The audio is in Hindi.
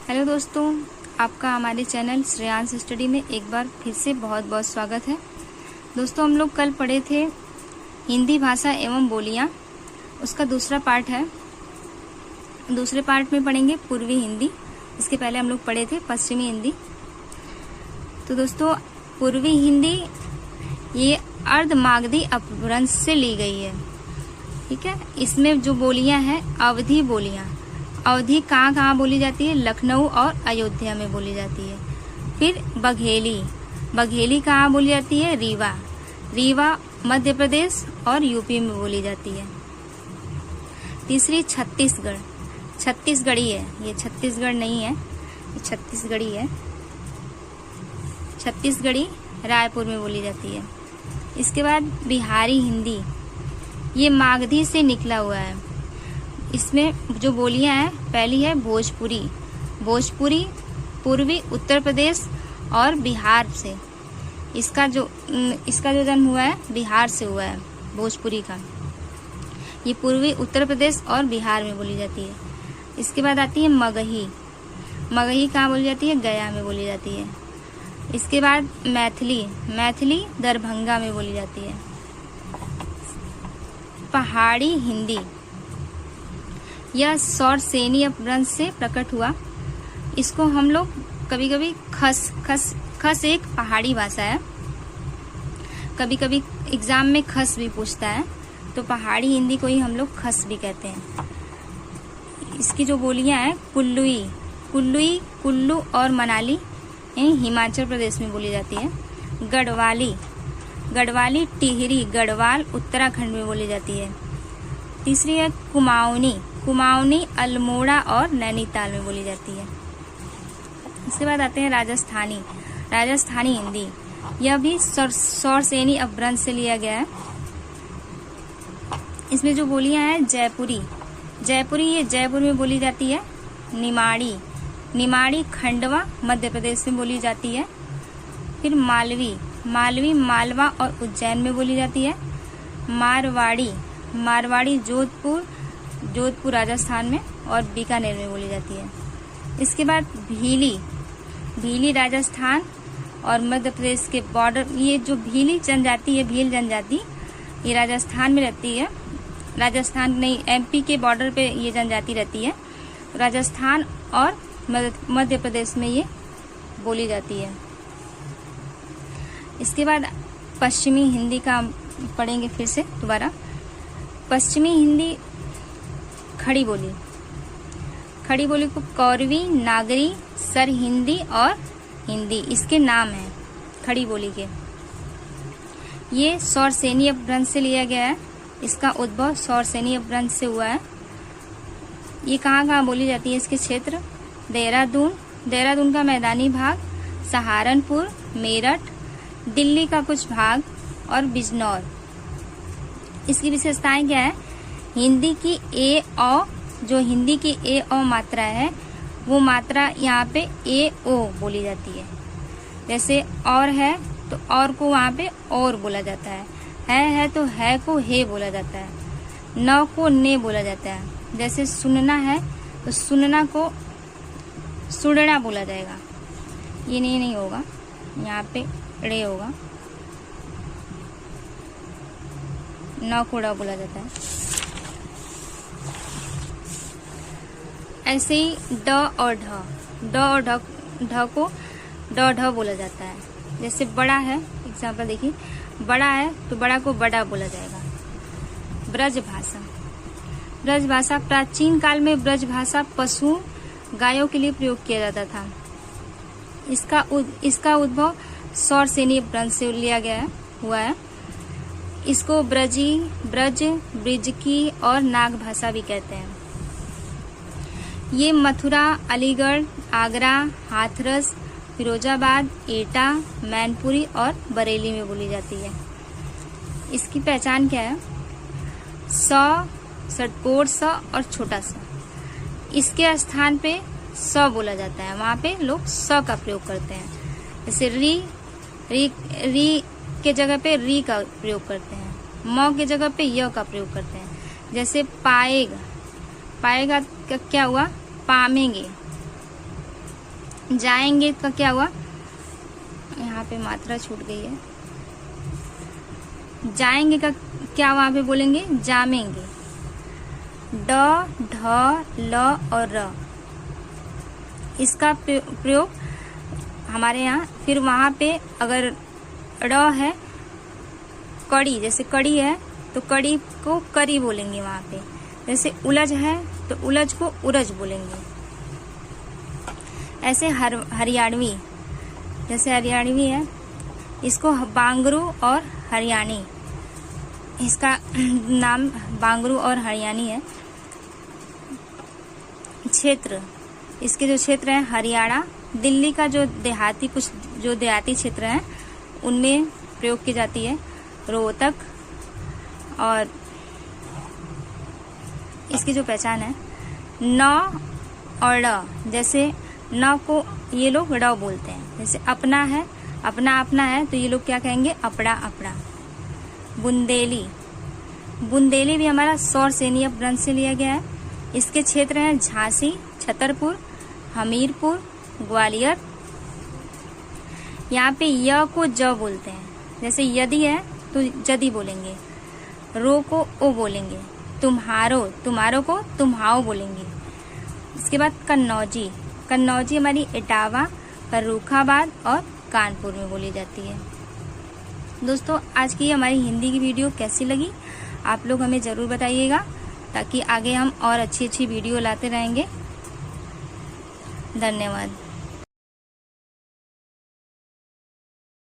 हेलो दोस्तों, आपका हमारे चैनल श्रेयांश स्टडी में एक बार फिर से बहुत बहुत स्वागत है। दोस्तों, हम लोग कल पढ़े थे हिंदी भाषा एवं बोलियां, उसका दूसरा पार्ट है। दूसरे पार्ट में पढ़ेंगे पूर्वी हिंदी। इसके पहले हम लोग पढ़े थे पश्चिमी हिंदी। तो दोस्तों, पूर्वी हिंदी ये अर्धमागधी अपभ्रंश से ली गई है, ठीक है। इसमें जो बोलियां हैं अवधी बोलियां। अवधी कहाँ कहाँ बोली जाती है? लखनऊ और अयोध्या में बोली जाती है। फिर बघेली, बघेली कहाँ बोली जाती है? रीवा, रीवा मध्य प्रदेश और यूपी में बोली जाती है। तीसरी छत्तीसगढ़, छत्तीसगढ़ी है। ये छत्तीसगढ़ नहीं है, ये छत्तीसगढ़ी है। छत्तीसगढ़ी रायपुर में बोली जाती है। इसके बाद बिहारी हिंदी, ये मागधी से निकला हुआ है। इसमें जो बोलियां हैं, पहली है भोजपुरी। भोजपुरी पूर्वी उत्तर प्रदेश और बिहार से, इसका जो जन्म हुआ है बिहार से हुआ है, भोजपुरी का। ये पूर्वी उत्तर प्रदेश और बिहार में बोली जाती है। इसके बाद आती है मगही। मगही कहाँ बोली जाती है? गया में बोली जाती है। इसके बाद मैथिली, मैथिली दरभंगा में बोली जाती है। पहाड़ी हिंदी, यह सौरसेनी अपभ्रंश से प्रकट हुआ। इसको हम लोग कभी कभी खस एक पहाड़ी भाषा है, कभी कभी एग्जाम में खस भी पूछता है, तो पहाड़ी हिंदी को ही हम लोग खस भी कहते हैं। इसकी जो बोलियां हैं कुल्लुई, कुल्लुई कुल्लू और मनाली हिमाचल प्रदेश में बोली जाती है। गढ़वाली, गढ़वाली टिहरी गढ़वाल उत्तराखंड में बोली जाती है। तीसरी है कुमाऊनी, कुमाऊनी अल्मोड़ा और नैनीताल में बोली जाती है। इसके बाद आते हैं राजस्थानी, राजस्थानी हिंदी। यह भी सौरसेनी अपभ्रंश से लिया गया है। इसमें जो बोलियां हैं जयपुरी, जयपुरी ये जयपुर में बोली जाती है। निमाड़ी, निमाड़ी खंडवा मध्य प्रदेश में बोली जाती है। फिर मालवी, मालवी मालवा और उज्जैन में बोली जाती है। मारवाड़ी, मारवाड़ी जोधपुर, जोधपुर राजस्थान में और बीकानेर में बोली जाती है। इसके बाद भीली, भीली राजस्थान और मध्य प्रदेश के बॉर्डर, ये जो भीली जनजाति है, भील जनजाति, ये राजस्थान में रहती है। राजस्थान नहीं, एमपी के बॉर्डर पे ये जनजाति रहती है। राजस्थान और मध्य प्रदेश में ये बोली जाती है। इसके बाद पश्चिमी हिंदी का पढ़ेंगे फिर से दोबारा। पश्चिमी हिंदी खड़ी बोली, खड़ी बोली को कौरवी, नागरी, सर हिंदी और हिंदी इसके नाम हैं खड़ी बोली के। ये सौरसेनी अपभ्रंश से लिया गया है। इसका उद्भव सौरसेनी अपभ्रंश से हुआ है। ये कहाँ कहाँ बोली जाती है? इसके क्षेत्र देहरादून, देहरादून का मैदानी भाग, सहारनपुर, मेरठ, दिल्ली का कुछ भाग और बिजनौर। इसकी विशेषताएं क्या है? हिंदी की ए ओ, जो हिंदी की ए ओ मात्रा है, वो मात्रा यहाँ पे ए ओ बोली जाती है। जैसे और है तो और को वहाँ पे और बोला जाता है तो है को हे बोला जाता है, न को ने बोला जाता है। जैसे सुनना है तो सुनना को सुनना बोला जाएगा, ये नहीं होगा, यहाँ पे रे होगा, न कोड़ा बोला जाता है। ऐसे ही ड और ढ, ड और ढ को ड ढ बोला जाता है। जैसे बड़ा है, एग्जाम्पल देखिए, बड़ा है तो बड़ा को बड़ा बोला जाएगा। ब्रज भाषा, ब्रज भाषा प्राचीन काल में ब्रज भाषा पशु गायों के लिए प्रयोग किया जाता था। इसका उद्भव सौरसेनी अपभ्रंश से लिया गया हुआ है। इसको ब्रजी, ब्रज, ब्रिजकी और नाग भाषा भी कहते हैं। ये मथुरा, अलीगढ़, आगरा, हाथरस, फिरोजाबाद, एटा, मैनपुरी और बरेली में बोली जाती है। इसकी पहचान क्या है? स, षटकोर स और छोटा स, इसके स्थान पे स बोला जाता है, वहाँ पे लोग स का प्रयोग करते हैं। जैसे री के जगह पे री का प्रयोग करते हैं, म के जगह पे य का प्रयोग करते हैं। जैसे पाएगा, पाएगा क्या हुआ? पामेंगे, जाएंगे का क्या हुआ, यहाँ पे मात्रा छूट गई है। जाएंगे का क्या वहां पे बोलेंगे, जामेंगे। ड, ढ, ल और र, इसका प्रयोग हमारे यहाँ। फिर वहां पे अगर ड़ है, कड़ी, जैसे कड़ी है तो कड़ी को करी बोलेंगे वहां पे। जैसे उलझ है तो उलझ को उरज बोलेंगे। ऐसे हरियाणवी, जैसे हरियाणवी है, इसको बांगरू और हरियाणी, इसका नाम बांगरू और हरियाणी है। क्षेत्र, इसके जो क्षेत्र है हरियाणा, दिल्ली का जो देहाती, कुछ जो देहाती क्षेत्र है उनमें प्रयोग की जाती है। रोहतक, और इसकी जो पहचान है न और ड, जैसे न को ये लोग ड बोलते हैं। जैसे अपना है, अपना अपना है तो ये लोग क्या कहेंगे, अपड़ा अपड़ा। बुंदेली, बुंदेली भी हमारा सौर सैन्य ग्रंथ से लिया गया है। इसके क्षेत्र हैं झांसी, छतरपुर, हमीरपुर, ग्वालियर। यहाँ पे य को ज बोलते हैं। जैसे यदि है तो जदी बोलेंगे, रो को ओ बोलेंगे, तुम्हारो, तुम्हारो को तुम्हाओ बोलेंगे। इसके बाद कन्नौजी, कन्नौजी हमारी इटावा, फर्रुखाबाद और कानपुर में बोली जाती है। दोस्तों, आज की हमारी हिंदी की वीडियो कैसी लगी आप लोग हमें ज़रूर बताइएगा, ताकि आगे हम और अच्छी अच्छी वीडियो लाते रहेंगे। धन्यवाद।